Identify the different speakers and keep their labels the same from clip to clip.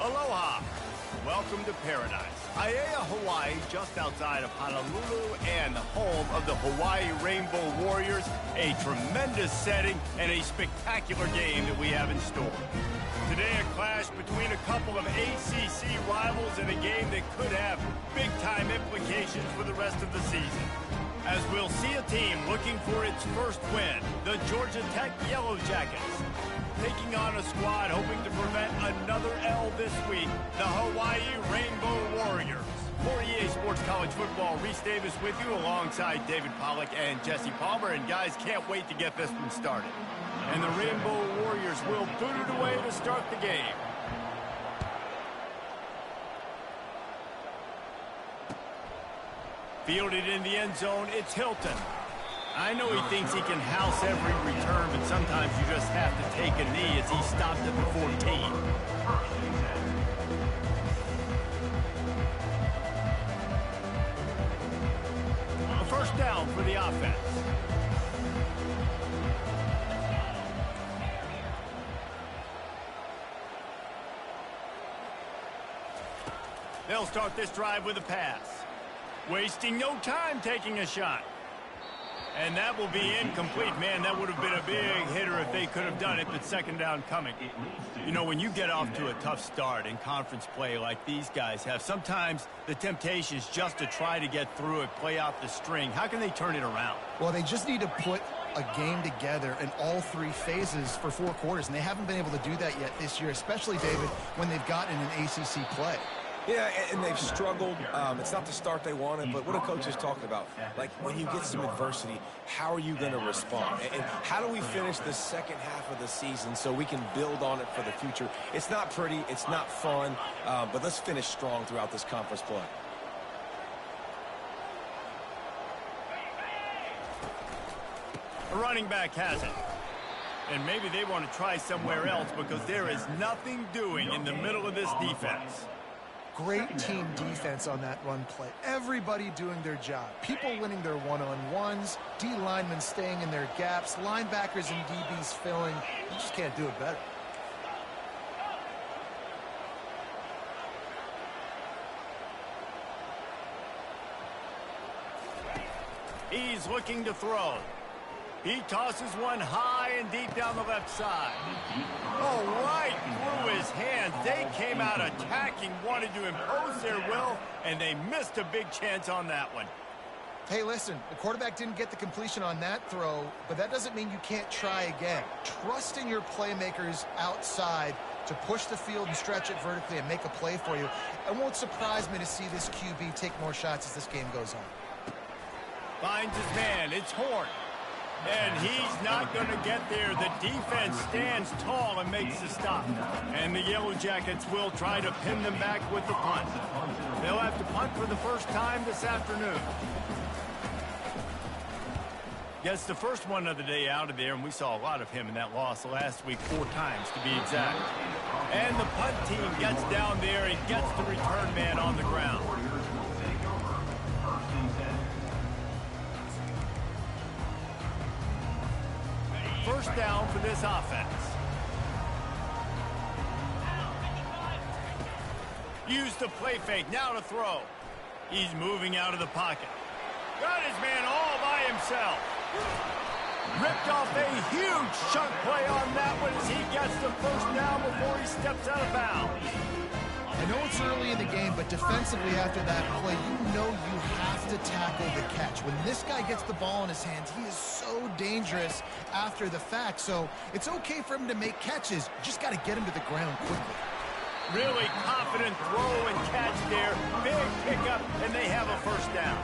Speaker 1: Aloha. Welcome to paradise. Aiea, Hawaii, just outside of Honolulu and the home of the Hawaii Rainbow Warriors. A tremendous setting and a spectacular game that we have in store. Today, a clash between a couple of ACC rivals in a game that could have big-time implications for the rest of the season. As we'll see a team looking for its first win, the Georgia Tech Yellow Jackets, taking on a squad hoping to prevent another L this week, the Hawaii Rainbow Warriors. For EA Sports College Football, Reese Davis with you alongside David Pollack and Jesse Palmer. And guys, can't wait to get this one started. And the Rainbow Warriors will boot it away to start the game. Fielded in the end zone, it's Hilton. I know he thinks he can house every return, but sometimes you just have to take a knee as he stopped at the 14. A first down for the offense. They'll start this drive with a pass. Wasting no time taking a shot. And that will be incomplete. Man, that would have been a big hitter if they could have done it, but second down coming. You know, when you get off to a tough start in conference play like these guys have, sometimes the temptation is just to try to get through it, play out the string. How can they turn it around?
Speaker 2: Well, they just need to put a game together in all three phases for 4 quarters, and they haven't been able to do that yet this year, especially, David, when they've gotten an ACC play.
Speaker 3: Yeah, and they've struggled. It's not the start they wanted, but what a coach is talking about. Like, when you get some adversity, how are you going to respond? And how do we finish the second half of the season so we can build on it for the future? It's not pretty, it's not fun, but let's finish strong throughout this conference play.
Speaker 1: A running back has it. And maybe they want to try somewhere else because there is nothing doing in the middle of this defense.
Speaker 2: Great team defense on that run play. Everybody doing their job. People winning their one-on-ones, D linemen staying in their gaps, linebackers and DBs filling. You just can't do it better.
Speaker 1: He's looking to throw. He tosses one high and deep down the left side. Oh, right through his hands. They came out attacking, wanted to impose their will, and they missed a big chance on that one.
Speaker 2: Hey, listen, the quarterback didn't get the completion on that throw, but that doesn't mean you can't try again. Trust in your playmakers outside to push the field and stretch it vertically and make a play for you. It won't surprise me to see this QB take more shots as this game goes on.
Speaker 1: Finds his man. It's Horn. And he's not going to get there. The defense stands tall and makes the stop. And the Yellow Jackets will try to pin them back with the punt. They'll have to punt for the first time this afternoon. Gets the first one of the day out of there, and we saw a lot of him in that loss last week, 4 times to be exact. And the punt team gets down there and gets the return man on the ground. First down for this offense. Use the play fake, now to throw. He's moving out of the pocket. Got his man all by himself. Ripped off a huge chunk play on that one as he gets the first down before he steps out of bounds.
Speaker 2: I know it's early in the game, but defensively after that play, you know you have to tackle the catch. When this guy gets the ball in his hands, he is so dangerous after the fact. So it's okay for him to make catches. You just got to get him to the ground quickly.
Speaker 1: Really confident throw and catch there. Big pickup, and they have a first down.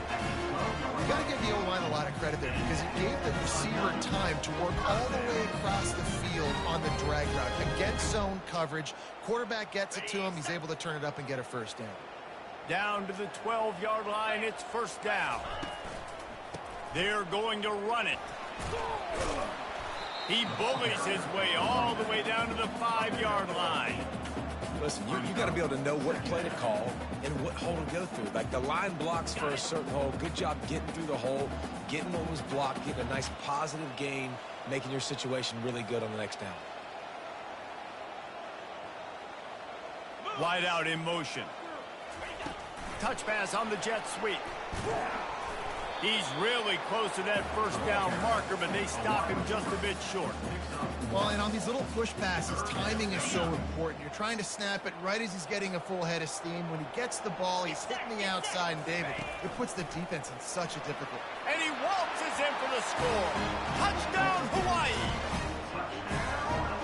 Speaker 2: You got to give the O-line a lot of credit there because it gave the receiver time to work all the way across the field on the drag route. Against zone coverage, quarterback gets it to him. He's able to turn it up and get a first down.
Speaker 1: Down to the 12-yard line, it's first down. They're going to run it. He bullies his way all the way down to the 5-yard line.
Speaker 3: Listen, you got to be able to know what play to call and what hole to go through. Like, the line blocks for a certain hole. Good job getting through the hole, getting what was blocked, getting a nice positive gain, making your situation really good on the next down.
Speaker 1: Wide out in motion. Touch pass on the jet sweep. He's really close to that first down marker, but they stop him just a bit short.
Speaker 2: Well, and on these little push passes, timing is so important. You're trying to snap it right as he's getting a full head of steam. When he gets the ball, he's hitting the outside, and David, it puts the defense in such a difficult.
Speaker 1: And he waltzes in for the score. Touchdown, Hawaii!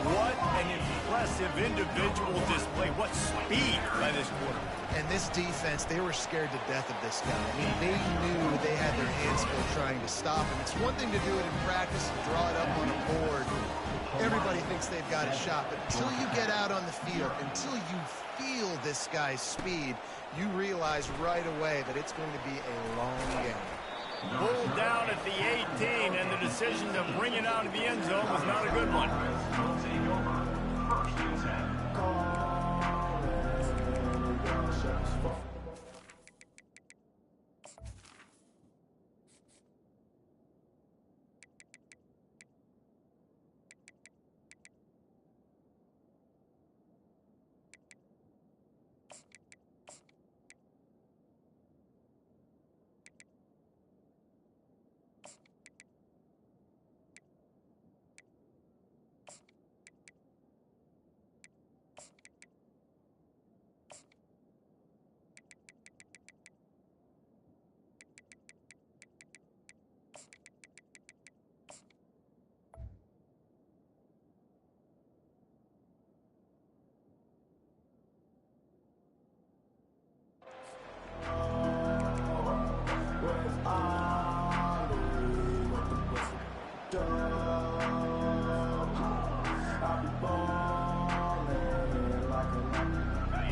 Speaker 1: What an impressive individual display. What speed by this quarterback.
Speaker 2: And this defense, they were scared to death of this guy. I mean, they knew they had their hands full trying to stop him. It's one thing to do it in practice and draw it up on a board. Everybody thinks they've got a shot, but until you get out on the field, until you feel this guy's speed, you realize right away that it's going to be a long game.
Speaker 1: Pulled down at the 18, and the decision to bring it out of the end zone was not a good one.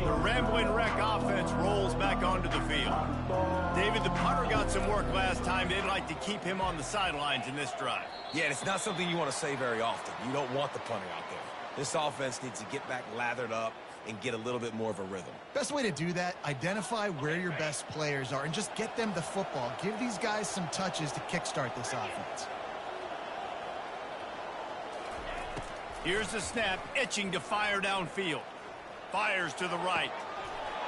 Speaker 1: The rambling wreck offense rolls back onto the field. David, the punter got some work last time. They'd like to keep him on the sidelines in this drive.
Speaker 3: Yeah, and it's not something you want to say very often. You don't want the punter out there. This offense needs to get back lathered up and get a little bit more of a rhythm.
Speaker 2: Best way to do that, identify where your best players are and just get them the football. Give these guys some touches to kickstart this offense.
Speaker 1: Here's the snap, itching to fire downfield. Fires to the right.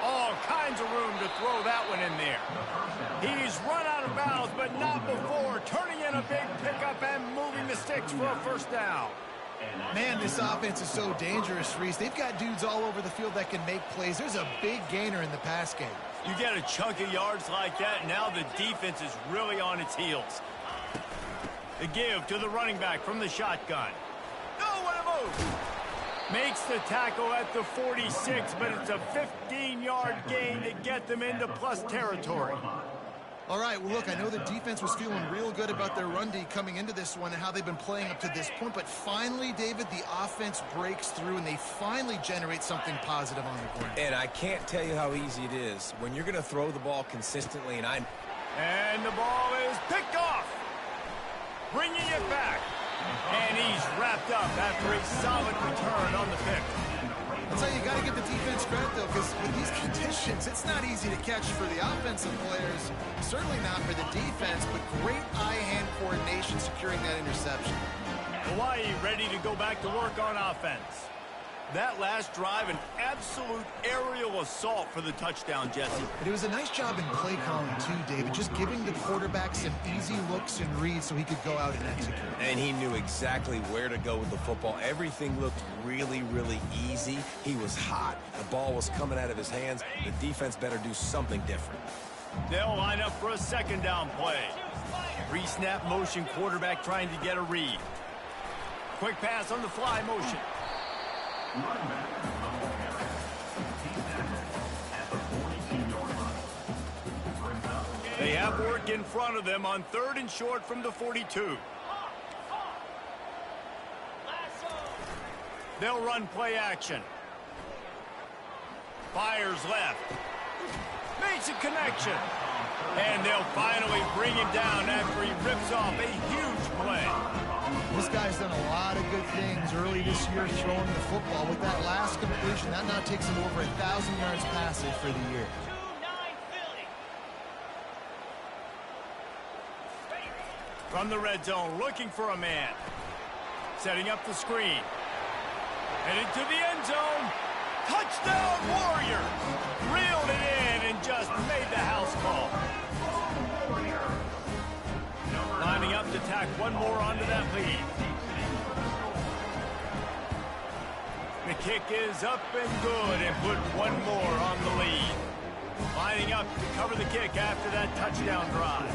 Speaker 1: All kinds of room to throw that one in there. He's run out of bounds, but not before turning in a big pickup and moving the sticks for a first down.
Speaker 2: Man, this offense is so dangerous, Reese. They've got dudes all over the field that can make plays. There's a big gainer in the pass game.
Speaker 1: You get a chunk of yards like that, now the defense is really on its heels. The give to the running back from the shotgun. No, what a move! Makes the tackle at the 46, but it's a 15-yard gain to get them into plus territory.
Speaker 2: All right, well, look, I know the defense was feeling real good about their run D coming into this one and how they've been playing up to this point, but finally, David, the offense breaks through and they finally generate something positive on the ground.
Speaker 3: And I can't tell you how easy it is when you're going to throw the ball consistently,
Speaker 1: And the ball is picked off, bringing it back. And he's wrapped up after a solid return on the pick.
Speaker 2: I'll tell you, you got to give the defense credit, though, because with these conditions, it's not easy to catch for the offensive players. Certainly not for the defense, but great eye-hand coordination securing that interception.
Speaker 1: Hawaii ready to go back to work on offense. That last drive, an absolute aerial assault for the touchdown, Jesse.
Speaker 2: But it was a nice job in play calling, too, David, just giving the quarterback some easy looks and reads so he could go out and execute.
Speaker 3: And he knew exactly where to go with the football. Everything looked really, really easy. He was hot. The ball was coming out of his hands. The defense better do something different.
Speaker 1: They'll line up for a second down play. Pre-snap motion, quarterback trying to get a read. Quick pass on the fly motion. They have work in front of them on 3rd and short from the 42. They'll run play action. Fires left. Makes a connection. And they'll finally bring him down after he rips off a huge play.
Speaker 2: This guy's done a lot of good things early this year throwing the football. With that last completion, that now takes him over 1,000 yards passing for the year.
Speaker 1: From the red zone, looking for a man. Setting up the screen. Headed to the end zone. Touchdown Warriors! Reeled it in and just made the house call. Lining up to tack one more onto that lead. The kick is up and good and put one more on the lead. Lining up to cover the kick after that touchdown drive.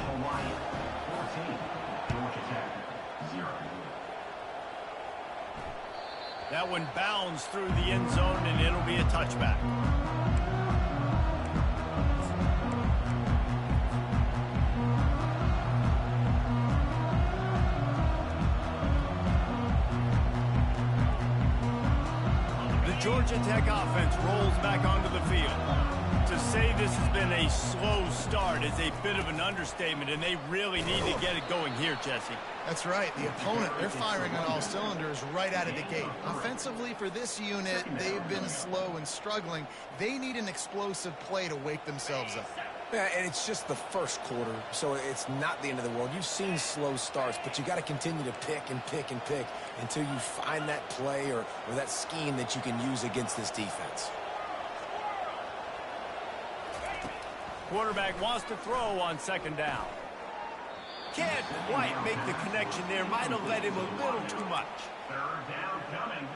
Speaker 4: Hawaii 14, Georgia Tech 0.
Speaker 1: That one bounds through the end zone, and it'll be a touchback. The Georgia Tech offense rolls back onto the field. To say this has been a slow start is a bit of an understatement, and they really need to get it going here, Jesse.
Speaker 2: That's right. The opponent, they're firing on all cylinders right out of the gate. Offensively, for this unit, they've been slow and struggling. They need an explosive play to wake themselves up.
Speaker 3: Yeah, and it's just the first quarter, so it's not the end of the world. You've seen slow starts, but you got to continue to pick and pick and pick until you find that play or that scheme that you can use against this defense.
Speaker 1: Quarterback wants to throw on second down. Can't quite make the connection there. Might have led him a little too much.
Speaker 4: Third down coming.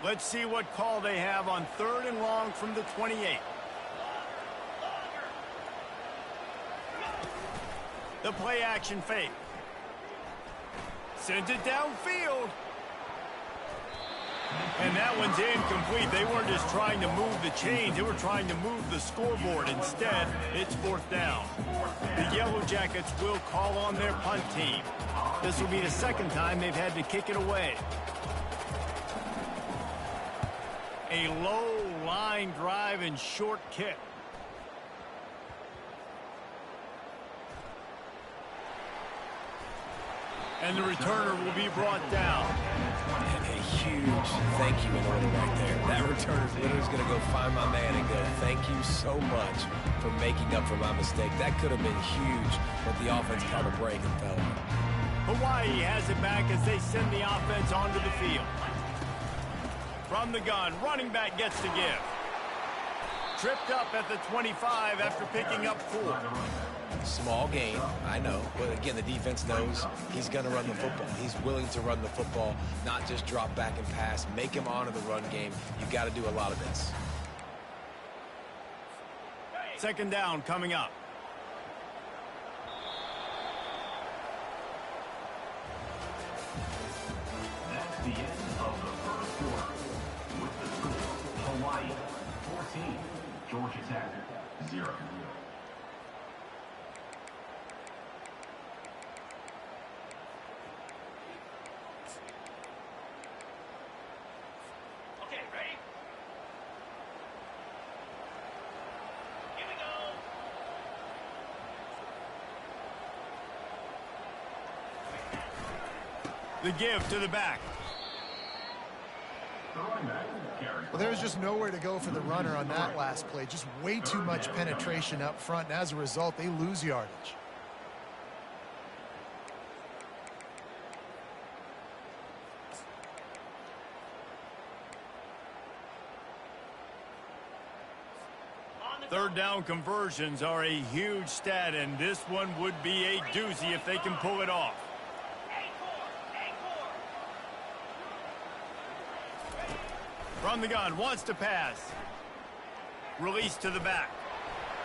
Speaker 1: Let's see what call they have on 3rd and long from the 28. The play action fake. Sends it downfield. And that one's incomplete. They weren't just trying to move the chains. They were trying to move the scoreboard. Instead, it's 4th down. The Yellow Jackets will call on their punt team. This will be the second time they've had to kick it away. A low line drive and short kick. And the returner will be brought down.
Speaker 3: And a huge thank you in order right there. That returner is literally going to go find my man and go, thank you so much for making up for my mistake. That could have been huge, but the offense caught a break and fell.
Speaker 1: Hawaii has it back as they send the offense onto the field. From the gun, running back gets the give. Tripped up at the 25 after picking up 4.
Speaker 3: Small game, I know, but again, the defense knows he's going to run the football. He's willing to run the football, not just drop back and pass, make him honor the run game. You got to do a lot of this.
Speaker 1: Second down coming up.
Speaker 4: That's the end of the first quarter. With the score, Hawaii 14, Georgia Tech 0.
Speaker 1: The give to the back.
Speaker 2: Well, there's just nowhere to go for the runner on that last play. Just way too much penetration up front, and as a result, they lose yardage.
Speaker 1: Third down conversions are a huge stat, and this one would be a doozy if they can pull it off. From the gun, wants to pass. Release to the back.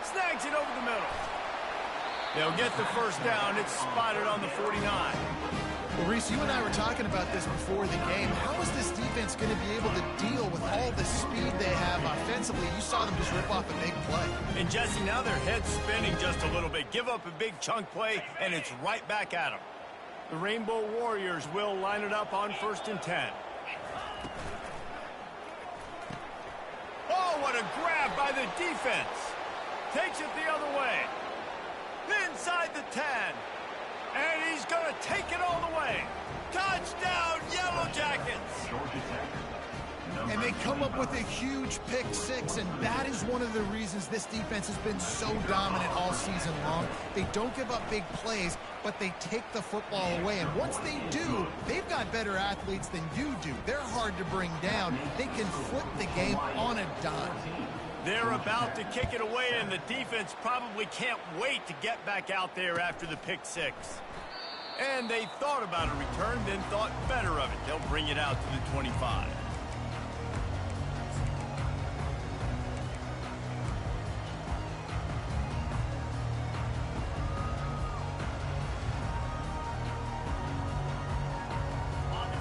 Speaker 1: Snags it over the middle. They'll get the first down. It's spotted on the 49.
Speaker 2: Well, Reese, you and I were talking about this before the game. How is this defense going to be able to deal with all the speed they have offensively? You saw them just rip off a big play.
Speaker 1: And, Jesse, now their head's spinning just a little bit. Give up a big chunk play, and it's right back at them. The Rainbow Warriors will line it up on 1st and 10. Oh, what a grab by the defense. Takes it the other way. Inside the 10. And he's going to take it all the way. Touchdown, Yellow Jackets.
Speaker 4: Georgia Tech
Speaker 2: And they come up with a huge pick six, and that is one of the reasons this defense has been so dominant all season long. They don't give up big plays, but they take the football away. And once they do, they've got better athletes than you do. They're hard to bring down. They can flip the game on a dime.
Speaker 1: They're about to kick it away, and the defense probably can't wait to get back out there after the pick six. And they thought about a return, then thought better of it. They'll bring it out to the 25.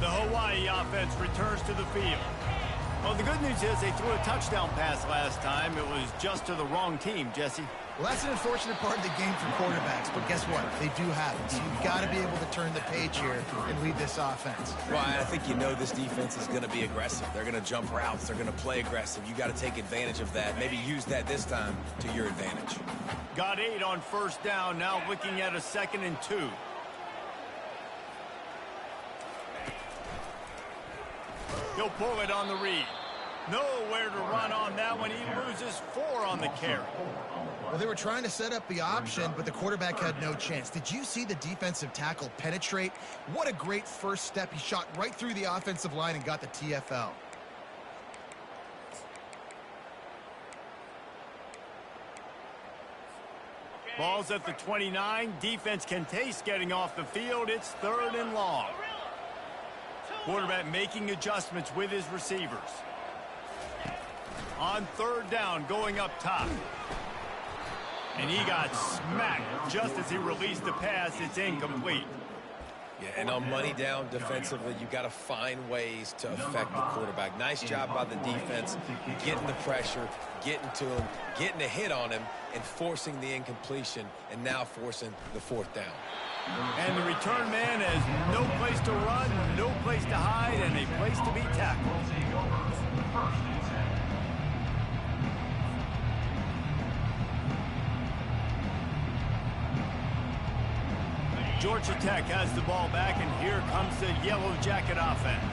Speaker 1: The Hawaii offense returns to the field. Well, the good news is they threw a touchdown pass last time. It was just to the wrong team, Jesse.
Speaker 2: Well, that's an unfortunate part of the game for quarterbacks, but guess what? They do have it. So you've got to be able to turn the page here and lead this offense.
Speaker 3: Well, I think you know this defense is going to be aggressive. They're going to jump routes. They're going to play aggressive. You got to take advantage of that. Maybe use that this time to your advantage.
Speaker 1: Got 8 on first down. Now looking at a 2nd and 2. He'll pull it on the read. Nowhere to run on that one. He loses 4 on the carry.
Speaker 2: Well, they were trying to set up the option, but the quarterback had no chance. Did you see the defensive tackle penetrate? What a great first step. He shot right through the offensive line and got the TFL.
Speaker 1: Ball's at the 29. Defense can taste getting off the field. It's 3rd and long. Quarterback making adjustments with his receivers. On 3rd down, going up top. And he got smacked just as he released the pass. It's incomplete.
Speaker 3: Yeah, and on money down defensively, you got to find ways to affect the quarterback. Nice job by the defense, getting the pressure, getting to him, getting a hit on him, and forcing the incompletion, and now forcing the 4th down.
Speaker 1: And the return man has no place to run, no place to hide, and a place to be tackled. Georgia Tech has the ball back, and here comes the Yellow Jacket offense.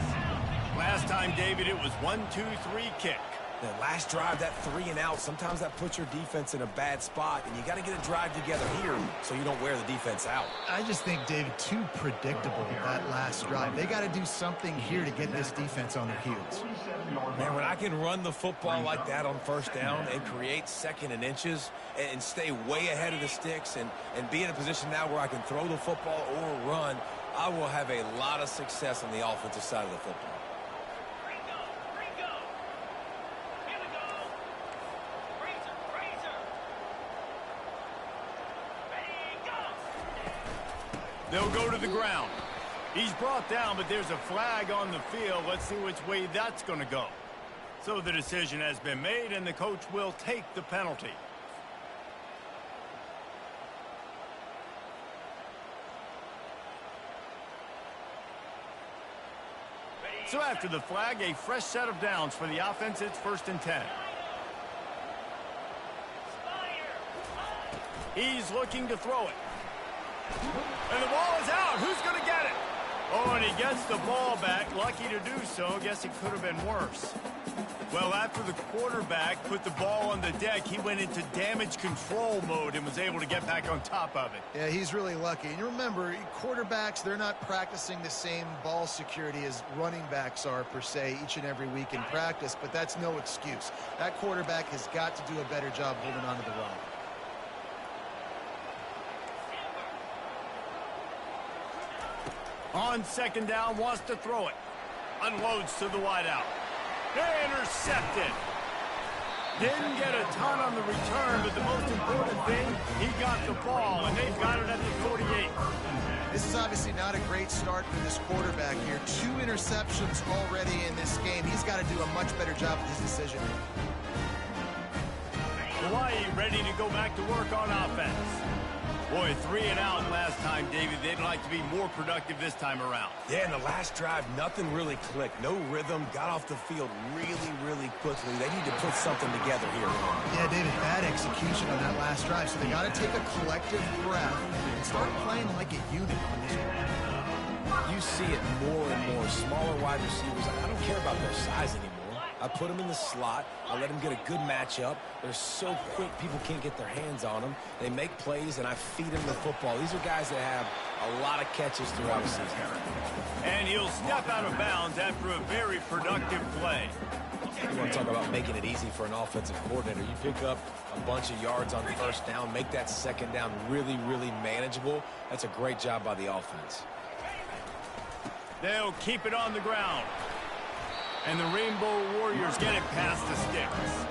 Speaker 1: Last time, David, it was 1-2-3 kick.
Speaker 3: The last drive, that 3 and out, sometimes that puts your defense in a bad spot, and you got to get a drive together here so you don't wear the defense out.
Speaker 2: I just think, David, too predictable that last drive. They got to do something here to get this defense on their heels.
Speaker 3: Man, when I can run the football like that on first down and create 2nd and inches and stay way ahead of the sticks and be in a position now where I can throw the football or run, I will have a lot of success on the offensive side of the football.
Speaker 1: They'll go to the ground. He's brought down, but there's a flag on the field. Let's see which way that's going to go. So the decision has been made, and the coach will take the penalty. So after the flag, a fresh set of downs for the offense. It's 1st and 10. He's looking to throw it. And the ball is out. Who's going to get it? Oh, and he gets the ball back. Lucky to do so. Guess it could have been worse. Well, after the quarterback put the ball on the deck, he went into damage control mode and was able to get back on top of it.
Speaker 2: Yeah, he's really lucky. And you remember, quarterbacks, they're not practicing the same ball security as running backs are, per se, each and every week in practice, but that's no excuse. That quarterback has got to do a better job holding on to the rock.
Speaker 1: On 2nd down, wants to throw it. Unloads to the wideout. Intercepted. Didn't get a ton on the return, but the most important thing, he got the ball, and they've got it at the 48.
Speaker 2: This is obviously not a great start for this quarterback here. 2 interceptions already in this game. He's got to do a much better job with his decision.
Speaker 1: Hawaii ready to go back to work on offense. Boy, 3 and out last time, David. They'd like to be more productive this time around.
Speaker 3: Yeah, in the last drive, nothing really clicked. No rhythm, got off the field really quickly. They need to put something together here.
Speaker 2: Yeah, David, bad execution on that last drive. So they got to take a collective breath and start playing like a unit on this one.
Speaker 3: You see it more and more. Smaller wide receivers, I don't care about their size anymore. I put them in the slot. I let them get a good matchup. They're so quick, people can't get their hands on them. They make plays, and I feed them the football. These are guys that have a lot of catches throughout the season.
Speaker 1: And he'll step out of bounds after a very productive play.
Speaker 3: You want to talk about making it easy for an offensive coordinator. You pick up a bunch of yards on first down, make that second down really, really manageable. That's a great job by the offense.
Speaker 1: They'll keep it on the ground. And the Rainbow Warriors get it past the sticks.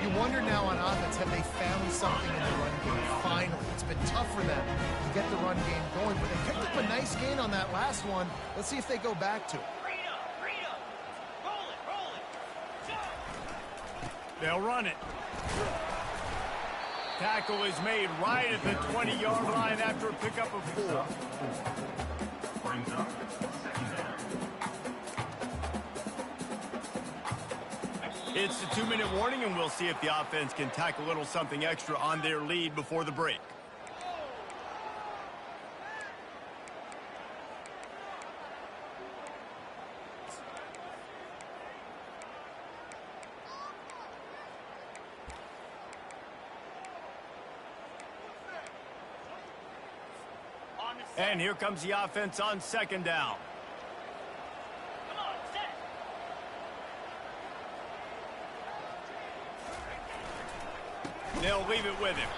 Speaker 2: You wonder now on offense, have they found something in the run game? Finally, it's been tough for them to get the run game going, but they picked up a nice gain on that last one. Let's see if they go back to it.
Speaker 1: They'll run it. Tackle is made right at the 20-yard line after a pickup of 4.
Speaker 4: Brings up second down.
Speaker 1: It's the 2-minute warning, and we'll see if the offense can tack a little something extra on their lead before the break. And here comes the offense on second down. They'll leave it with him.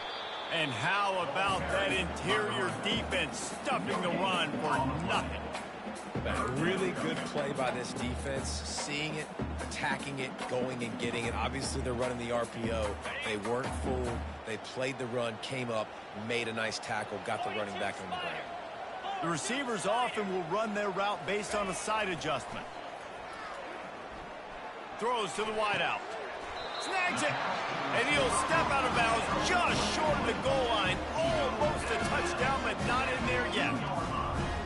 Speaker 1: And how about that interior defense stuffing the run for nothing?
Speaker 3: A really good play by this defense, seeing it, attacking it, going and getting it. Obviously, they're running the RPO. They weren't fooled. They played the run, came up, made a nice tackle, got the running back on the ground.
Speaker 1: The receivers often will run their route based on a side adjustment. Throws to the wideout. Snags it. And he'll step out of bounds just short of the goal line. Almost a touchdown, but not in there yet.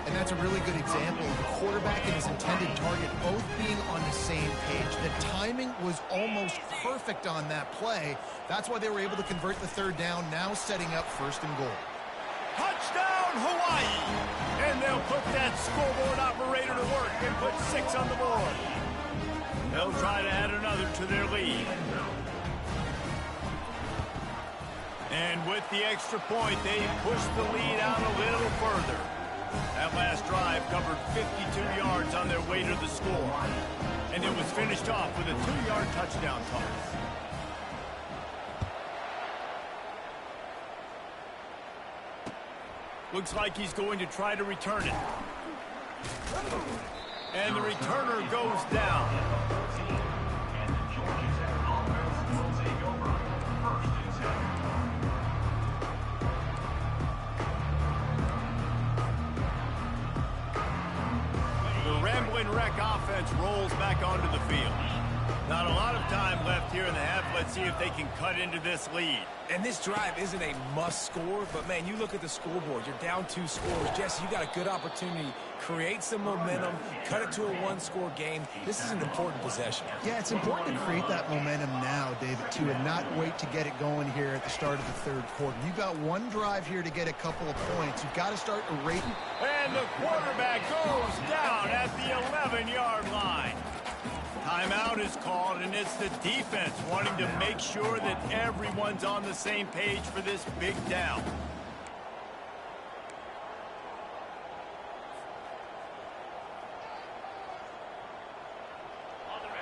Speaker 2: And that's a really good example of the quarterback and his intended target both being on the same page. The timing was almost perfect on that play. That's why they were able to convert the third down, now setting up first and goal.
Speaker 1: Touchdown, Hawaii! And they'll put that scoreboard operator to work and put 6 on the board. They'll try to add another to their lead. And with the extra point, they push the lead out a little further. That last drive covered 52 yards on their way to the score. And it was finished off with a 2-yard touchdown toss. Looks like he's going to try to return it. And the returner goes down.
Speaker 4: And the Georgia Tech offense will take over. First and 10.
Speaker 1: The Rambling Wreck offense rolls back onto the field. Not a lot of time left here in the half. Let's see if they can cut into this lead.
Speaker 3: And this drive isn't a must score, but man, you look at the scoreboard, you're down 2 scores. Jesse, you got a good opportunity. Create some momentum, cut it to a 1-score game. This is an important possession.
Speaker 2: Yeah, it's important to create that momentum now, David, too, and not wait to get it going here at the start of the third quarter. You've got one drive here to get a couple of points. You've got to start erasing.
Speaker 1: And the quarterback goes down at the 11-yard line. Timeout is called, and it's the defense wanting to make sure that everyone's on the same page for this big down.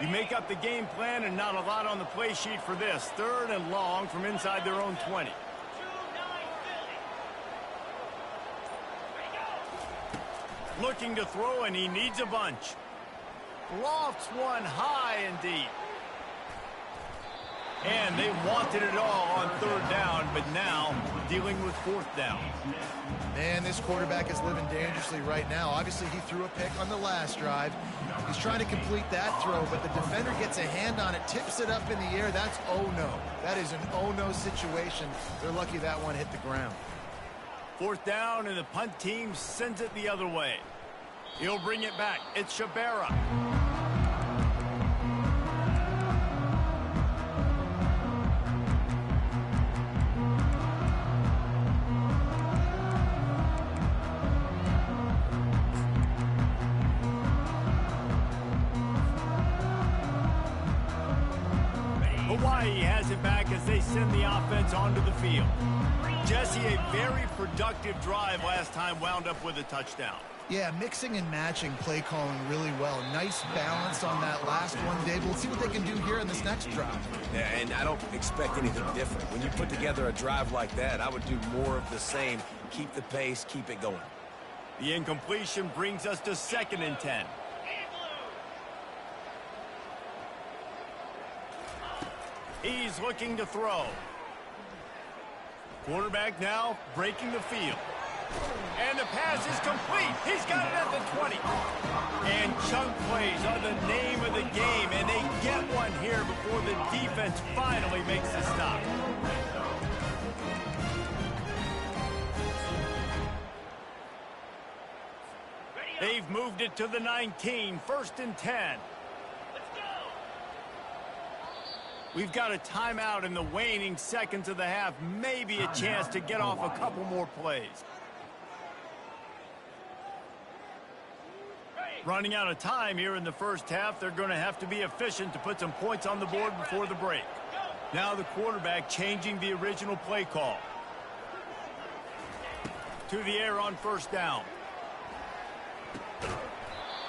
Speaker 1: You make up the game plan, and not a lot on the play sheet for this. 3rd and long from inside their own 20. Looking to throw, and he needs a bunch. Lofts one high and deep. And they wanted it all on 3rd down, but now dealing with 4th down.
Speaker 2: Man, this quarterback is living dangerously right now. Obviously, he threw a pick on the last drive. He's trying to complete that throw, but the defender gets a hand on it, tips it up in the air. That's oh-no. That is an oh-no situation. They're lucky that one hit the ground.
Speaker 1: 4th down, and the punt team sends it the other way. He'll bring it back. It's Shabera. Hawaii has it back as they send the offense onto the field. Jesse, a very productive drive last time wound up with a touchdown.
Speaker 2: Yeah, mixing and matching play calling really well. Nice balance on that last one, Dave. We'll see what they can do here in this next drive.
Speaker 3: Yeah, and I don't expect anything different. When you put together a drive like that, I would do more of the same. Keep the pace, keep it going.
Speaker 1: The incompletion brings us to 2nd and 10. He's looking to throw. Quarterback now breaking the field. And the pass is complete. He's got it at the 20. And chunk plays are the name of the game, and they get one here before the defense finally makes the stop. They've moved it to the 19, 1st and 10. We've got a timeout in the waning seconds of the half. Maybe a chance to get off a couple more plays. Running out of time here in the first half. They're going to have to be efficient to put some points on the board before the break. Now the quarterback changing the original play call. To the air on 1st down.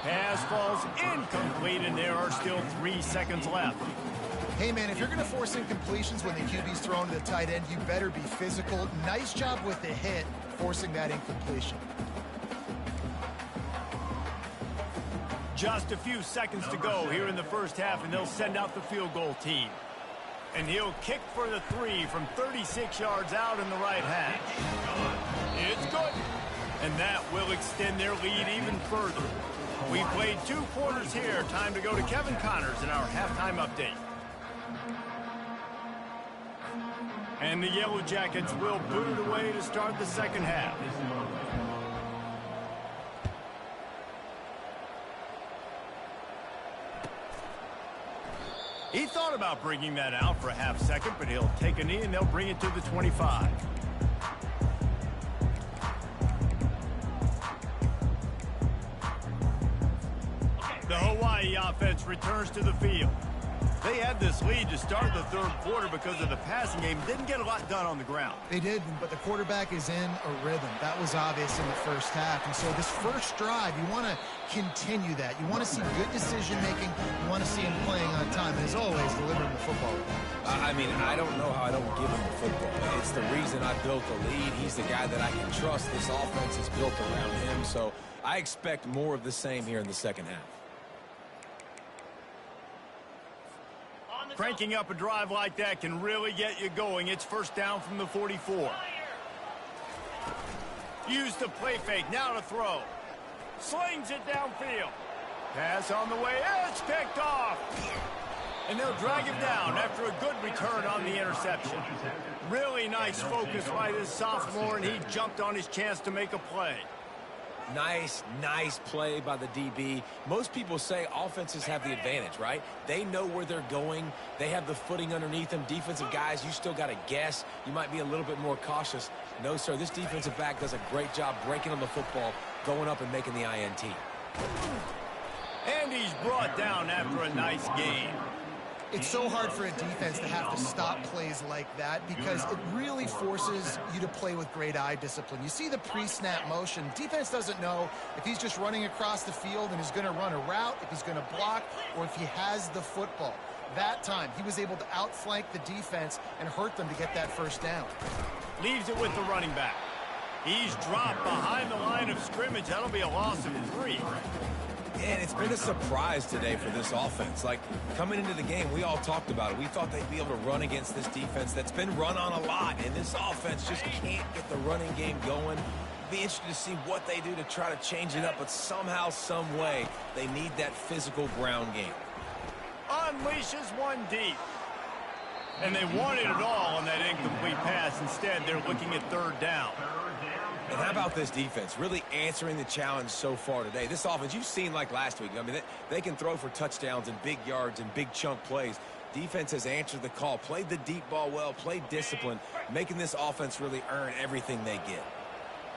Speaker 1: Pass falls incomplete, and there are still 3 seconds left.
Speaker 2: Hey, man, if you're going to force incompletions when the QB's thrown to the tight end, you better be physical. Nice job with the hit, forcing that incompletion.
Speaker 1: Just a few seconds to go here in the first half, and they'll send out the field goal team. And he'll kick for the 3 from 36 yards out in the right hash. It's good. And that will extend their lead even further. We've played 2 quarters here. Time to go to Kevin Connors in our halftime update. And the Yellow Jackets will boot it away to start the second half. He thought about bringing that out for a half second, but he'll take a knee and they'll bring it to the 25. The Hawaii offense returns to the field. They had this lead to start the 3rd quarter because of the passing game. Didn't get a lot done on the ground.
Speaker 2: They did, but the quarterback is in a rhythm. That was obvious in the first half. And so this first drive, you want to continue that. You want to see good decision-making. You want to see him playing on time. And as always, delivering the football.
Speaker 3: I mean, I don't know how I don't give him the football. It's the reason I built the lead. He's the guy that I can trust. This offense is built around him. So I expect more of the same here in the second half.
Speaker 1: Cranking up a drive like that can really get you going. It's 1st down from the 44. Use the play fake. Now to throw. Slings it downfield. Pass on the way. It's picked off. And they'll drag him down after a good return on the interception. Really nice focus by this sophomore, and he jumped on his chance to make a play. Nice play by the DB. Most people say offenses have the advantage, right? They know where they're going. They have the footing underneath them. Defensive guys, you still got to guess. You might be a little bit more cautious. No, sir, this defensive back does a great job breaking on the football, going up and making the INT. And he's brought down after a nice game.
Speaker 2: It's so hard for a defense to have to stop plays like that because it really forces you to play with great eye discipline. You see the pre-snap motion. Defense doesn't know if he's just running across the field and is going to run a route, if he's going to block, or if he has the football. That time, he was able to outflank the defense and hurt them to get that 1st down.
Speaker 1: Leaves it with the running back. He's dropped behind the line of scrimmage. That'll be a loss of 3.
Speaker 3: And it's been a surprise today for this offense. Like, coming into the game, we all talked about it. We thought they'd be able to run against this defense that's been run on a lot, and this offense just can't get the running game going. Be interested to see what they do to try to change it up, but somehow, some way, they need that physical ground game.
Speaker 1: Unleashes one deep. And they wanted it all on that incomplete pass. Instead, they're looking at 3rd down.
Speaker 3: And how about this defense really answering the challenge so far today? This offense, you've seen like last week. I mean, they can throw for touchdowns and big yards and big chunk plays. Defense has answered the call, played the deep ball well, played discipline, making this offense really earn everything they get.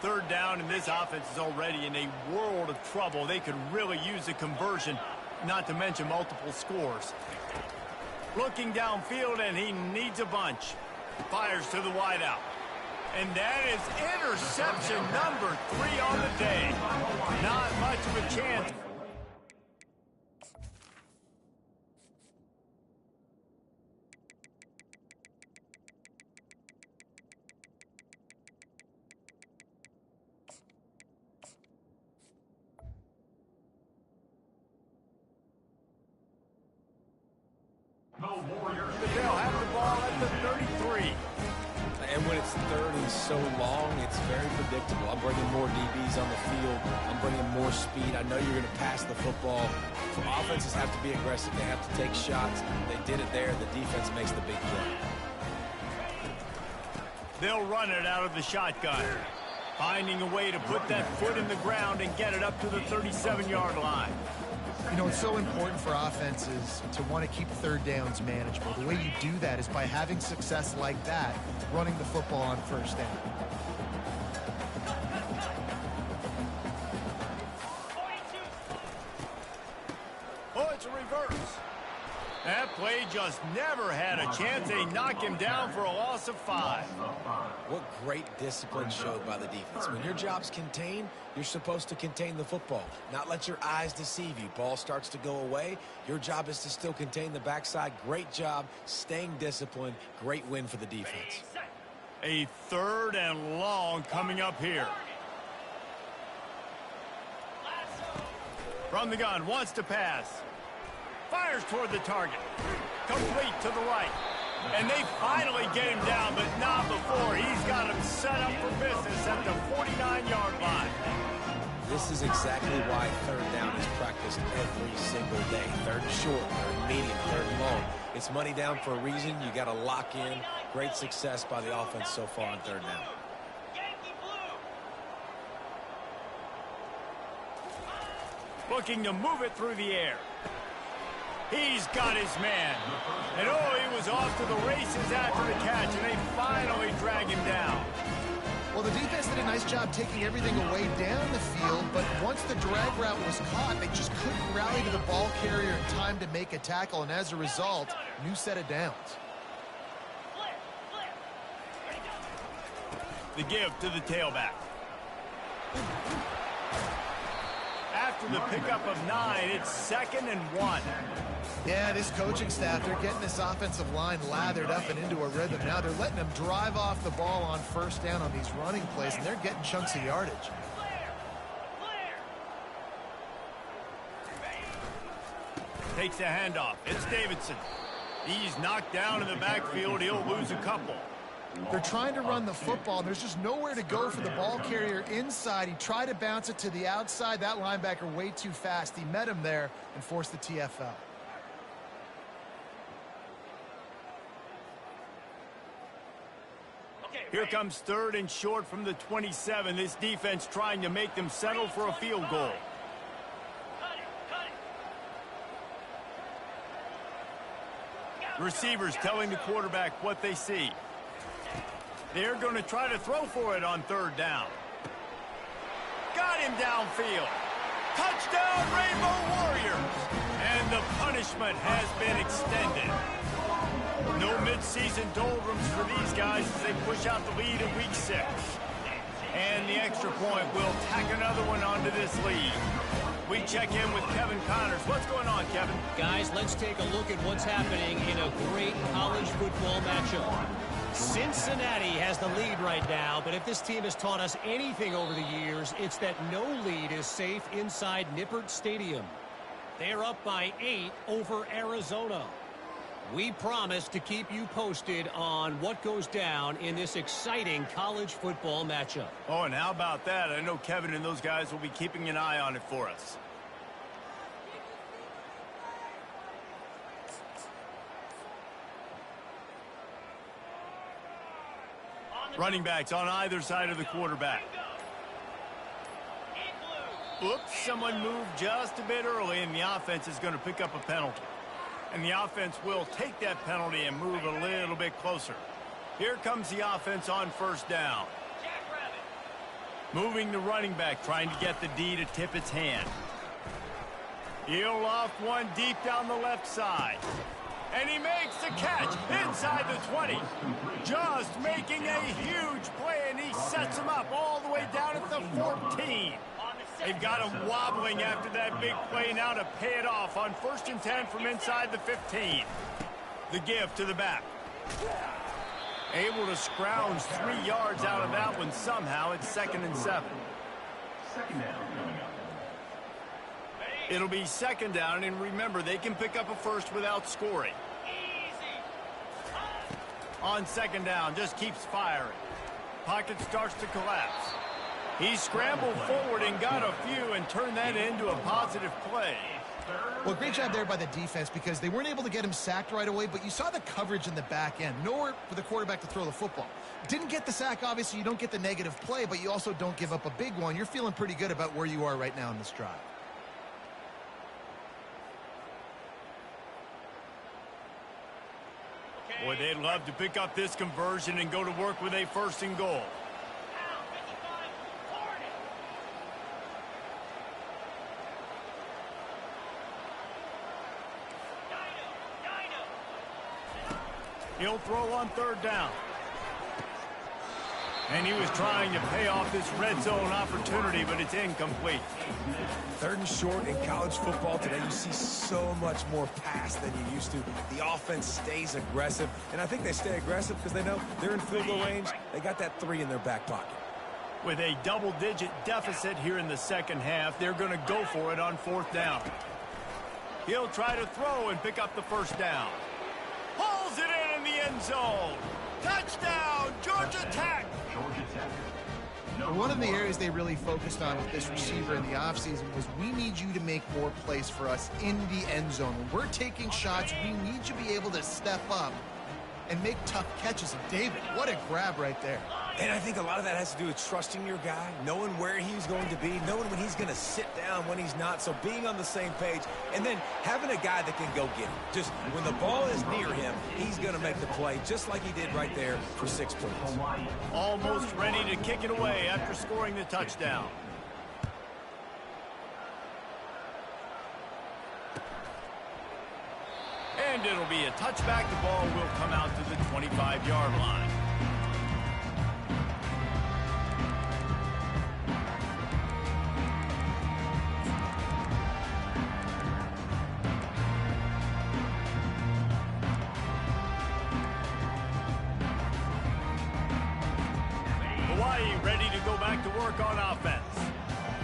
Speaker 1: 3rd down, and this offense is already in a world of trouble. They could really use a conversion, not to mention multiple scores. Looking downfield, and he needs a bunch. Fires to the wideout. And that is interception number 3 on the day. Not much of a chance. They'll have the ball at the 33.
Speaker 3: And when it's third and so long, it's very predictable. I'm bringing more DBs on the field. I'm bringing more speed. I know you're going to pass the football. Offenses have to be aggressive. They have to take shots. They did it there. The defense makes the big play.
Speaker 1: They'll run it out of the shotgun. Finding a way to put that foot in the ground and get it up to the 37-yard line.
Speaker 2: You know, it's so important for offenses to want to keep third downs manageable. The way you do that is by having success like that, running the football on first down.
Speaker 1: Oh, it's a reverse. That play just never had a chance. They knock him down for a loss of 5.
Speaker 3: What great discipline showed by the defense. When your job's contained, you're supposed to contain the football, not let your eyes deceive you. Ball starts to go away. Your job is to still contain the backside. Great job staying disciplined. Great win for the defense.
Speaker 1: A 3rd and long coming up here. From the gun, wants to pass. Fires toward the target. Complete to the right. And they finally get him down, but not before. He's got him set up for business at the 49-yard line.
Speaker 3: This is exactly why third down is practiced every single day. Third and short, third medium, third and long. It's money down for a reason. You got to lock in. Great success by the offense so far on third down.
Speaker 1: Looking to move it through the air. He's got his man. And oh, he was off to the races after the catch, and they finally drag him down.
Speaker 2: Well, the defense did a nice job taking everything away down the field, but once the drag route was caught, they just couldn't rally to the ball carrier in time to make a tackle, and as a result, new set of downs.
Speaker 1: The give to the tailback. After the pickup of 9, it's 2nd and 1.
Speaker 2: Yeah, this coaching staff, they're getting this offensive line lathered up and into a rhythm. Now they're letting them drive off the ball on first down on these running plays, and they're getting chunks of yardage.
Speaker 1: Takes the handoff. It's Davidson. He's knocked down in the backfield. He'll lose a couple.
Speaker 2: They're trying to run the football, and there's just nowhere to go for the ball carrier inside. He tried to bounce it to the outside. That linebacker way too fast. He met him there and forced the TFL.
Speaker 1: Here comes 3rd and short from the 27. This defense trying to make them settle for a field goal. Receivers telling the quarterback what they see. They're going to try to throw for it on 3rd down. Got him downfield. Touchdown, Rainbow Warriors! And the punishment has been extended. No midseason doldrums for these guys as they push out the lead in week 6. And the extra point will tack another one onto this lead. We check in with Kevin Connors. What's going on, Kevin?
Speaker 5: Guys, let's take a look at what's happening in a great college football matchup. Cincinnati has the lead right now, but if this team has taught us anything over the years, it's that no lead is safe inside Nippert Stadium. They're up by 8 over Arizona. We promise to keep you posted on what goes down in this exciting college football matchup.
Speaker 1: Oh, and how about that? I know Kevin and those guys will be keeping an eye on it for us. Running backs on either side of the quarterback. Oops, someone moved just a bit early, and the offense is going to pick up a penalty. And the offense will take that penalty and move a little bit closer. Here comes the offense on 1st down. Moving the running back, trying to get the D to tip its hand. He'll off one deep down the left side. And he makes the catch inside the 20. Just making a huge play, and he sets him up all the way down at the 14. They've got him wobbling after that big play now to pay it off on 1st and 10 from inside the 15. The give to the back. Able to scrounge 3 yards out of that one somehow. It's 2nd and 7.
Speaker 4: Second down coming up.
Speaker 1: It'll be 2nd down, and remember, they can pick up a first without scoring. On 2nd down, just keeps firing. Pocket starts to collapse. He scrambled forward and got a few and turned that into a positive play.
Speaker 2: Well, great job there by the defense because they weren't able to get him sacked right away, but you saw the coverage in the back end. Nowhere for the quarterback to throw the football. Didn't get the sack, obviously. You don't get the negative play, but you also don't give up a big one. You're feeling pretty good about where you are right now in this drive.
Speaker 1: Boy, they'd love to pick up this conversion and go to work with a 1st and goal. He'll throw on 3rd down. And he was trying to pay off this red zone opportunity, but it's incomplete.
Speaker 3: 3rd and short in college football today. You see so much more pass than you used to. The offense stays aggressive, and I think they stay aggressive because they know they're in field goal range. They got that 3 in their back pocket.
Speaker 1: With a double-digit deficit here in the 2nd half, they're going to go for it on 4th down. He'll try to throw and pick up the 1st down. Pulls it in the end zone. Touchdown, Georgia Tech.
Speaker 4: Georgia Tech.
Speaker 2: One of the areas they really focused on with this receiver in the offseason was we need you to make more plays for us in the end zone. When we're taking shots, we need you to be able to step up and make tough catches. And David, what a grab right there.
Speaker 3: And I think a lot of that has to do with trusting your guy, knowing where he's going to be, knowing when he's going to sit down, when he's not. So being on the same page, and then having a guy that can go get him. Just when the ball is near him, he's going to make the play, just like he did right there for 6 points.
Speaker 1: Almost ready to kick it away after scoring the touchdown. And it'll be a touchback. The ball will come out to the 25-yard line. Ready to go back to work on offense.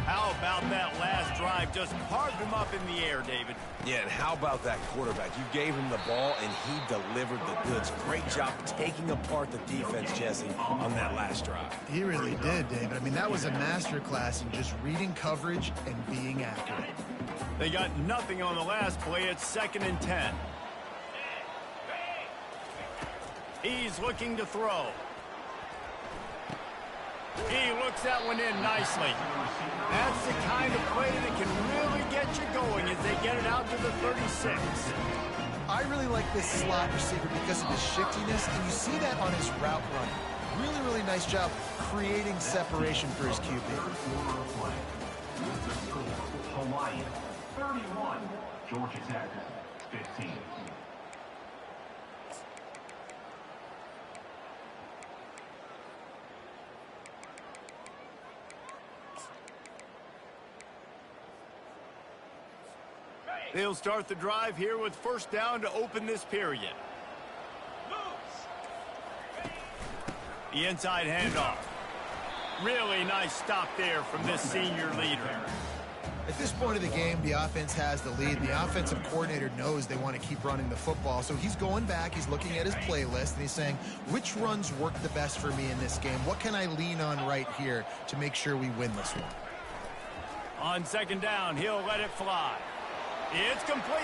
Speaker 1: How about that last drive? Just carved him up in the air, David.
Speaker 3: Yeah, and how about that quarterback? You gave him the ball, and he delivered the goods. Great job taking apart the defense, Jesse, on that last drive.
Speaker 2: He really did, David. I mean, that was a masterclass in just reading coverage and being accurate.
Speaker 1: They got nothing on the last play. It's 2nd and 10. He's looking to throw. He looks that one in nicely. That's the kind of play that can really get you going as they get it out to the 36.
Speaker 2: I really like this slot receiver because of his shiftiness, and you see that on his route run. Really, really nice job creating separation for his QB.
Speaker 4: Hawaii 31, Georgia Tech 15.
Speaker 1: They'll start the drive here with 1st down to open this period. The inside handoff. Really nice stop there from this senior leader.
Speaker 2: At this point of the game, the offense has the lead. The offensive coordinator knows they want to keep running the football. So he's going back, he's looking at his playlist, and he's saying, which runs work the best for me in this game? What can I lean on right here to make sure we win this one?
Speaker 1: On 2nd down, he'll let it fly. It's complete.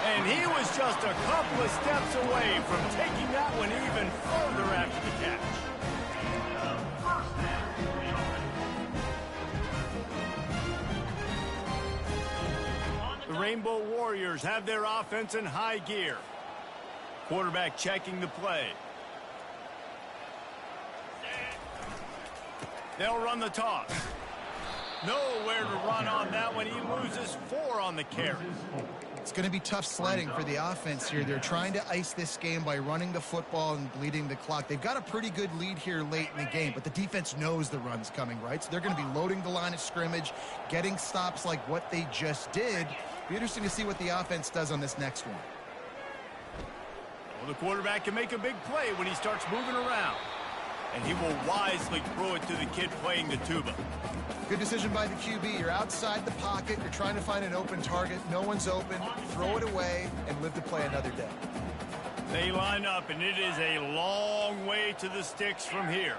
Speaker 1: And he was just a couple of steps away from taking that one even further after the catch. The Rainbow Warriors have their offense in high gear. Quarterback checking the play. They'll run the toss. Nowhere to run on that one. He loses 4 on the carry.
Speaker 2: It's going to be tough sledding for the offense here. They're trying to ice this game by running the football and bleeding the clock. They've got a pretty good lead here late in the game, but the defense knows the run's coming, right? So they're going to be loading the line of scrimmage, getting stops like what they just did. Be interesting to see what the offense does on this next one.
Speaker 1: Well, the quarterback can make a big play when he starts moving around, and he will wisely throw it to the kid playing the tuba.
Speaker 2: Good decision by the QB. You're outside the pocket. You're trying to find an open target. No one's open. Throw it away and live to play another day.
Speaker 1: They line up, and it is a long way to the sticks from here.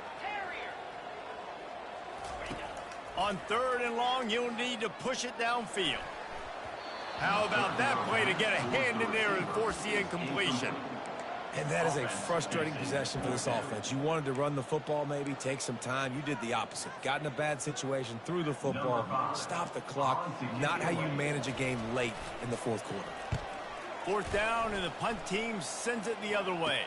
Speaker 1: On 3rd and long, you'll need to push it downfield. How about that play to get a hand in there and force the incompletion?
Speaker 3: And that is a frustrating possession for this offense. You wanted to run the football, maybe take some time. You did the opposite. Got in a bad situation, threw the football, stopped the clock. Not how you manage a game late in the 4th quarter.
Speaker 1: 4th down, and the punt team sends it the other way.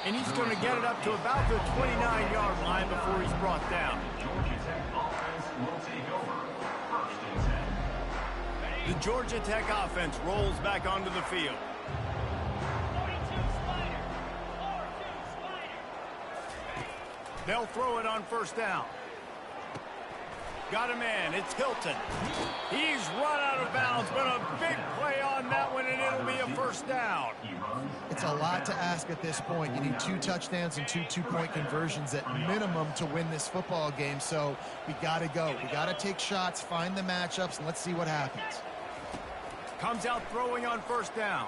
Speaker 1: And he's going to get it up to about the 29-yard line before he's brought down.
Speaker 4: Georgia Tech offense will take over. 1st and 10.
Speaker 1: The Georgia Tech offense rolls back onto the field. They'll throw it on 1st down. Got a man. It's Hilton. He's run out of bounds, but a big play on that one, and it'll be a 1st down.
Speaker 2: It's a lot to ask at this point. You need 2 touchdowns and 2 two-point conversions at minimum to win this football game, so we got to go. We got to take shots, find the matchups, and let's see what happens.
Speaker 1: Comes out throwing on 1st down.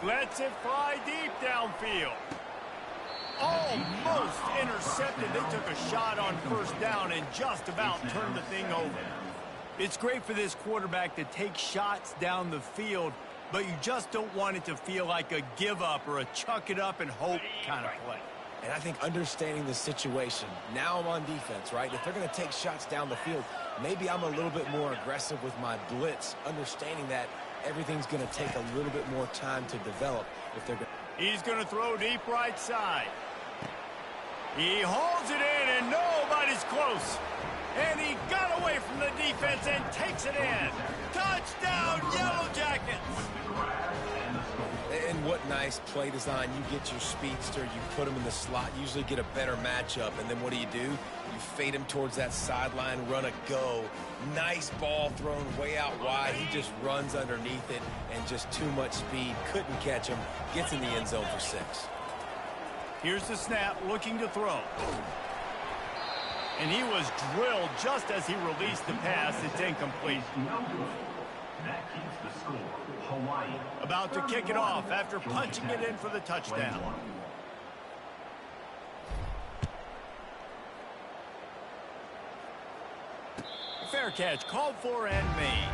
Speaker 1: Lets it fly deep downfield. Almost intercepted. They took a shot on 1st down and just about turned the thing over. It's great for this quarterback to take shots down the field, but you just don't want it to feel like a give up or a chuck it up and hope kind of play.
Speaker 3: And I think understanding the situation, now I'm on defense, right? If they're going to take shots down the field, maybe I'm a little bit more aggressive with my blitz, understanding that everything's going to take a little bit more time to develop if they're going to.
Speaker 1: He's going to throw deep right side. He holds it in, and nobody's close. And he got away from the defense and takes it in. Touchdown, Yellow Jackets!
Speaker 3: And what nice play design. You get your speedster, you put him in the slot, usually get a better matchup, and then what do? You fade him towards that sideline, run a go. Nice ball thrown way out wide. He just runs underneath it, and just too much speed. Couldn't catch him. Gets in the end zone for 6.
Speaker 1: Here's the snap, looking to throw. And he was drilled just as he released the pass. It's incomplete.
Speaker 4: That keeps the score. Hawaii.
Speaker 1: About to kick it off after punching it in for the touchdown. Fair catch, called for and made.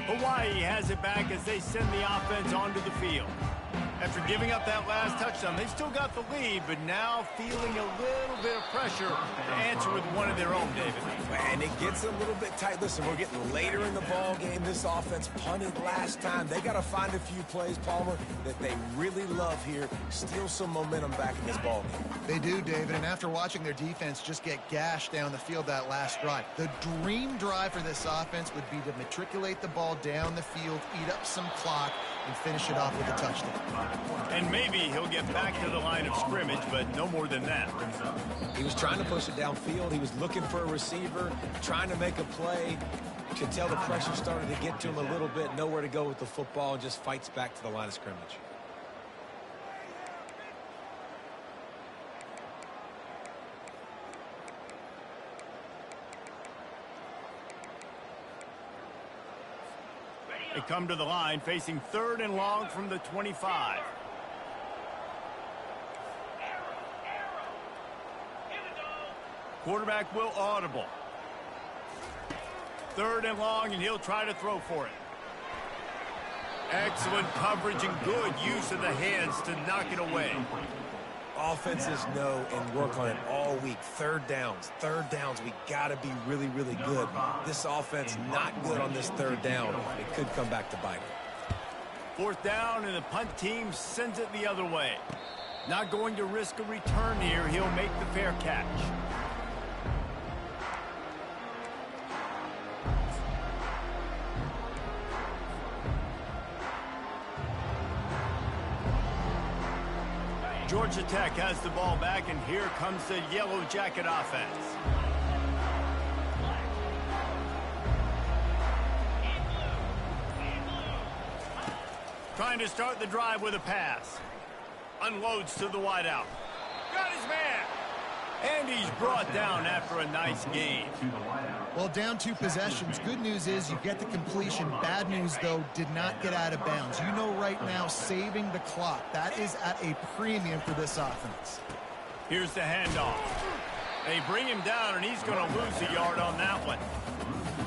Speaker 1: Hawaii has it back as they send the offense onto the field. After giving up that last touchdown, they've still got the lead, but now feeling a little bit of pressure to answer with one of their own, David.
Speaker 3: And it gets a little bit tight. Listen, we're getting later in the ball game. This offense punted last time. They got to find a few plays, Palmer, that they really love here. Steal some momentum back in this ball game.
Speaker 2: They do, David, and after watching their defense just get gashed down the field that last drive, the dream drive for this offense would be to matriculate the ball down the field, eat up some clock, and finish it off with a touchdown.
Speaker 1: And maybe he'll get back to the line of scrimmage, but no more than that.
Speaker 3: He was trying to push it downfield. He was looking for a receiver, trying to make a play. You could tell the pressure started to get to him a little bit. Nowhere to go with the football, and just fights back to the line of scrimmage.
Speaker 1: They come to the line facing 3rd and long from the 25. Quarterback will audible. 3rd and long, and he'll try to throw for it. Excellent coverage and good use of the hands to knock it away.
Speaker 3: Offenses know and work on it all week. Third downs. We got to be really, really good. This offense not good on this third down. It could come back to bite them.
Speaker 1: Fourth down, and the punt team sends it the other way. Not going to risk a return here. He'll make the fair catch. Georgia Tech has the ball back, and here comes the Yellow Jacket offense. Trying to start the drive with a pass. Unloads to the wideout. Got his man. And he's brought down after a nice gain.
Speaker 2: Well, down 2 possessions. Good news is you get the completion. Bad news, though, did not get out of bounds. You know right now, saving the clock. That is at a premium for this offense.
Speaker 1: Here's the handoff. They bring him down, and he's going to lose a yard on that one.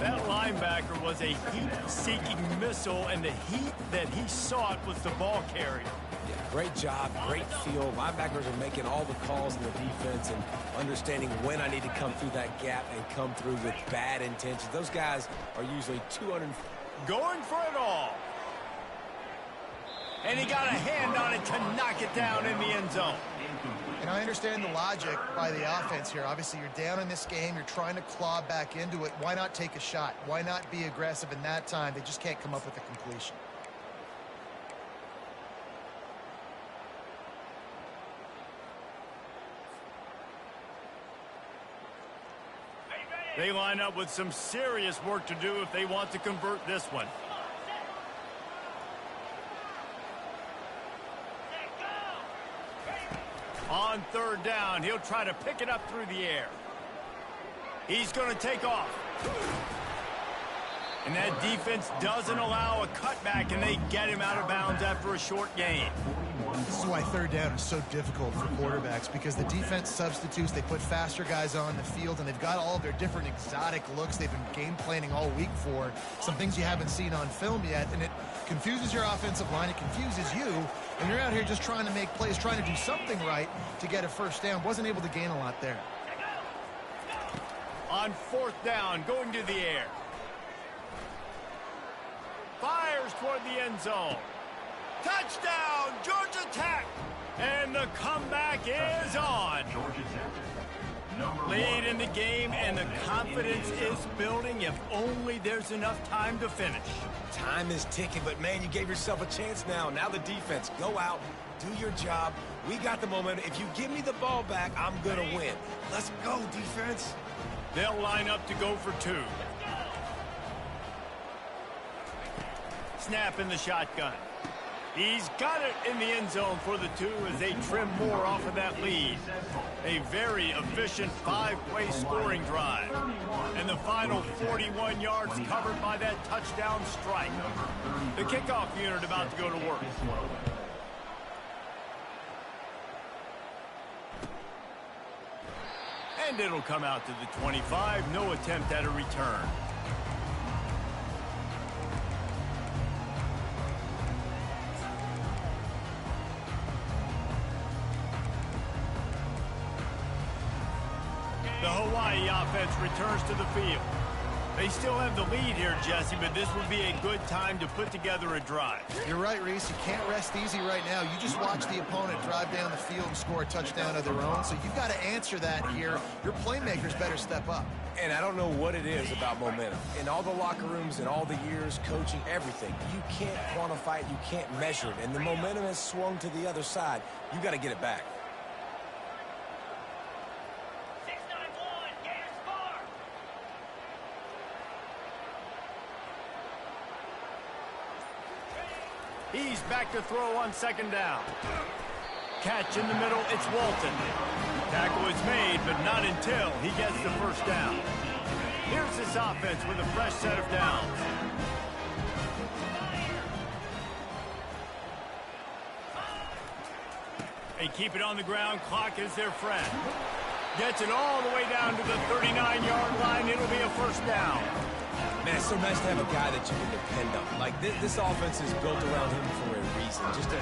Speaker 1: That linebacker was a heat-seeking missile, and the heat that he sought was the ball carrier.
Speaker 3: Yeah, great job, great feel. Linebackers are making all the calls in the defense and understanding when I need to come through that gap and come through with bad intentions. Those guys are usually 200.
Speaker 1: Going for it all. And he got a hand on it to knock it down in the end zone.
Speaker 2: And I understand the logic by the offense here. Obviously, you're down in this game. You're trying to claw back into it. Why not take a shot? Why not be aggressive in that time? They just can't come up with a completion.
Speaker 1: They line up with some serious work to do if they want to convert this one. On third down, he'll try to pick it up through the air. He's going to take off. And that defense doesn't allow a cutback, and they get him out of bounds after a short gain.
Speaker 2: This is why third down is so difficult for quarterbacks, because the defense substitutes. They put faster guys on the field, and they've got all their different exotic looks they've been game planning all week for. Some things you haven't seen on film yet, and it confuses your offensive line. It confuses you, and you're out here just trying to make plays, trying to do something right to get a first down. Wasn't able to gain a lot there.
Speaker 1: On fourth down, going to the air. Fires toward the end zone. Touchdown, Georgia Tech! And the comeback is on. Lead in the game, and the confidence is building if only there's enough time to finish.
Speaker 3: Time is ticking, but, man, you gave yourself a chance now. Now the defense, go out, do your job. We got the momentum. If you give me the ball back, I'm going to win. Let's go, defense.
Speaker 1: They'll line up to go for 2. Snap in the shotgun. He's got it in the end zone for the 2 as they trim more off of that lead. A very efficient 5-play scoring drive. And the final 41 yards covered by that touchdown strike. The kickoff unit about to go to work. And it'll come out to the 25. No attempt at a return. The Hawaii offense returns to the field. They still have the lead here, Jesse, but this would be a good time to put together a drive.
Speaker 2: You're right, Reese. You can't rest easy right now. You just watch the opponent drive down the field and score a touchdown of their own, so you've got to answer that here. Your playmakers better step up.
Speaker 3: And I don't know what it is about momentum. In all the locker rooms and all the years, coaching, everything, you can't quantify it, you can't measure it. And the momentum has swung to the other side. You got to get it back.
Speaker 1: He's back to throw on second down. Catch in the middle, it's Walton. Tackle is made, but not until he gets the first down. Here's this offense with a fresh set of downs. They keep it on the ground, clock is their friend. Gets it all the way down to the 39-yard line, it'll be a first down.
Speaker 3: Man, it's so nice to have a guy that you can depend on. Like, this offense is built around him for a reason. Just a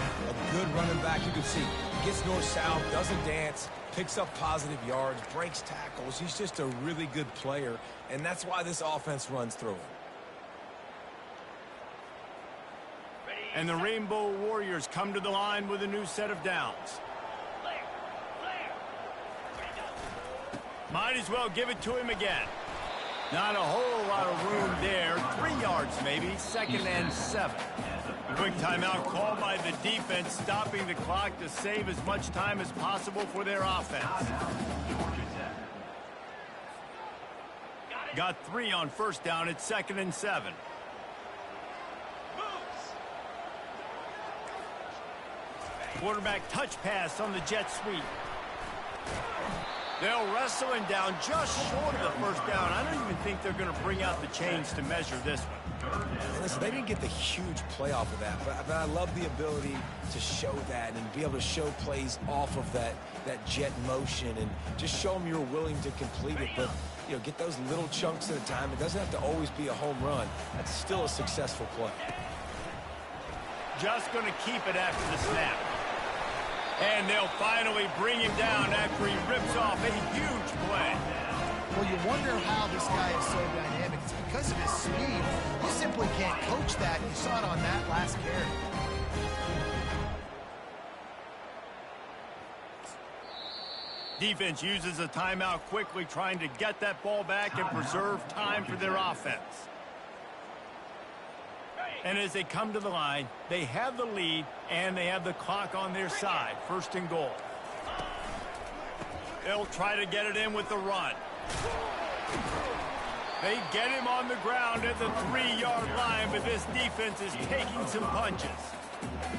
Speaker 3: good running back. You can see, gets north-south, doesn't dance, picks up positive yards, breaks tackles. He's just a really good player, and that's why this offense runs through him.
Speaker 1: And the Rainbow Warriors come to the line with a new set of downs. Might as well give it to him again. Not a whole lot of room there. 3 yards maybe, 2nd and 7. Quick timeout called by the defense, stopping the clock to save as much time as possible for their offense. Got 3 on 1st down at 2nd and 7. Quarterback touch pass on the jet sweep. They'll wrestle him down just short of the 1st down. I don't even think they're going to bring out the chains to measure this one.
Speaker 3: Listen, they didn't get the huge play off of that, but I love the ability to show that and be able to show plays off of that jet motion and just show them you're willing to complete it. But, you know, get those little chunks at a time. It doesn't have to always be a home run. That's still a successful play.
Speaker 1: Just going to keep it after the snap. And they'll finally bring him down after he rips off a huge play.
Speaker 2: Well, you wonder how this guy is so dynamic. It's because of his speed. You simply can't coach that. You saw it on that last carry.
Speaker 1: Defense uses a timeout quickly, trying to get that ball back and preserve time for their offense. And as they come to the line, they have the lead and they have the clock on their side. 1st and goal. They'll try to get it in with the run. They get him on the ground at the 3-yard line, but this defense is taking some punches.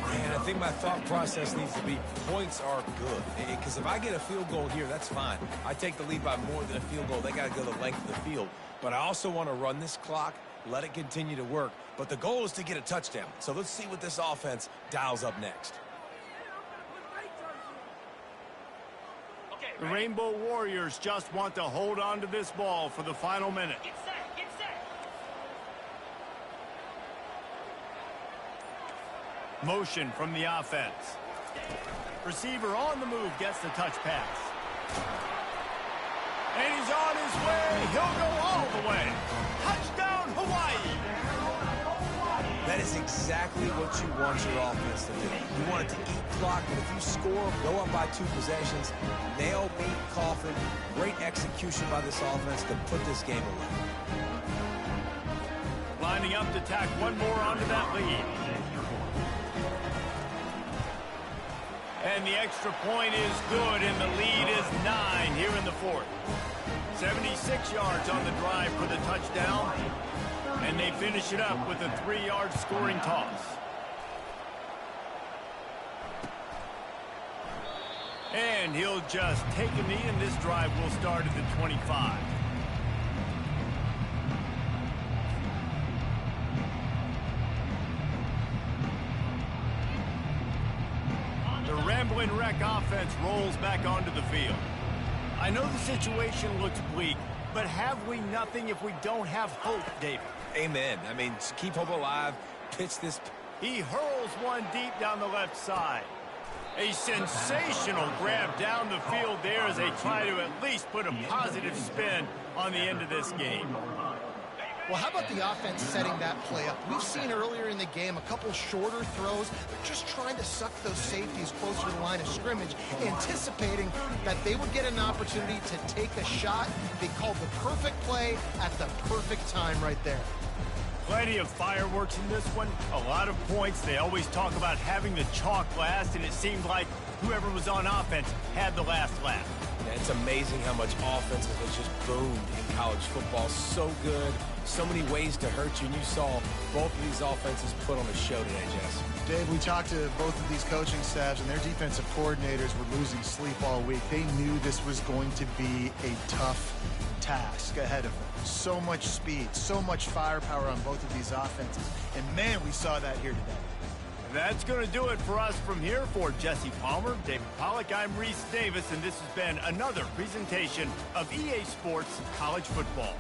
Speaker 3: And I think my thought process needs to be points are good. Because if I get a field goal here, that's fine. I take the lead by more than a field goal. They got to go the length of the field. But I also want to run this clock, let it continue to work. But the goal is to get a touchdown. So let's see what this offense dials up next.
Speaker 1: The Rainbow Warriors just want to hold on to this ball for the final minute.
Speaker 6: Get set, get set.
Speaker 1: Motion from the offense. Receiver on the move gets the touch pass. And he's on his way. He'll go all the way. Touchdown, Hawaii.
Speaker 3: That is exactly what you want your offense to do. You want it to eat clock, but if you score, go up by 2 possessions, nail, beat, coffin, great execution by this offense to put this game away.
Speaker 1: Lining up to tack one more onto that lead. And the extra point is good, and the lead is 9 here in the 4th. 76 yards on the drive for the touchdown. And they finish it up with a 3-yard scoring toss. And he'll just take a knee, and this drive will start at the 25. The Ramblin' Wreck offense rolls back onto the field. I know the situation looks bleak, but have we nothing if we don't have hope, David?
Speaker 3: Amen. I mean, keep hope alive. Pitch this.
Speaker 1: He hurls one deep down the left side. A sensational grab down the field there as they try to at least put a positive spin on the end of this game.
Speaker 2: Well, how about the offense setting that play up? We've seen earlier in the game a couple shorter throws. They're just trying to suck those safeties closer to the line of scrimmage, anticipating that they would get an opportunity to take a shot. They called the perfect play at the perfect time right there.
Speaker 1: Plenty of fireworks in this one, a lot of points. They always talk about having the chalk last, and it seemed like whoever was on offense had the last laugh.
Speaker 3: Yeah, it's amazing how much offense has just boomed in college football. So good, so many ways to hurt you, and you saw both of these offenses put on a show today, Jess.
Speaker 2: Dave, we talked to both of these coaching staffs, and their defensive coordinators were losing sleep all week. They knew this was going to be a tough task ahead of them. So much speed, so much firepower on both of these offenses. And, man, we saw that here today.
Speaker 1: That's going to do it for us from here. For Jesse Palmer, David Pollack, I'm Reese Davis, and this has been another presentation of EA Sports College Football.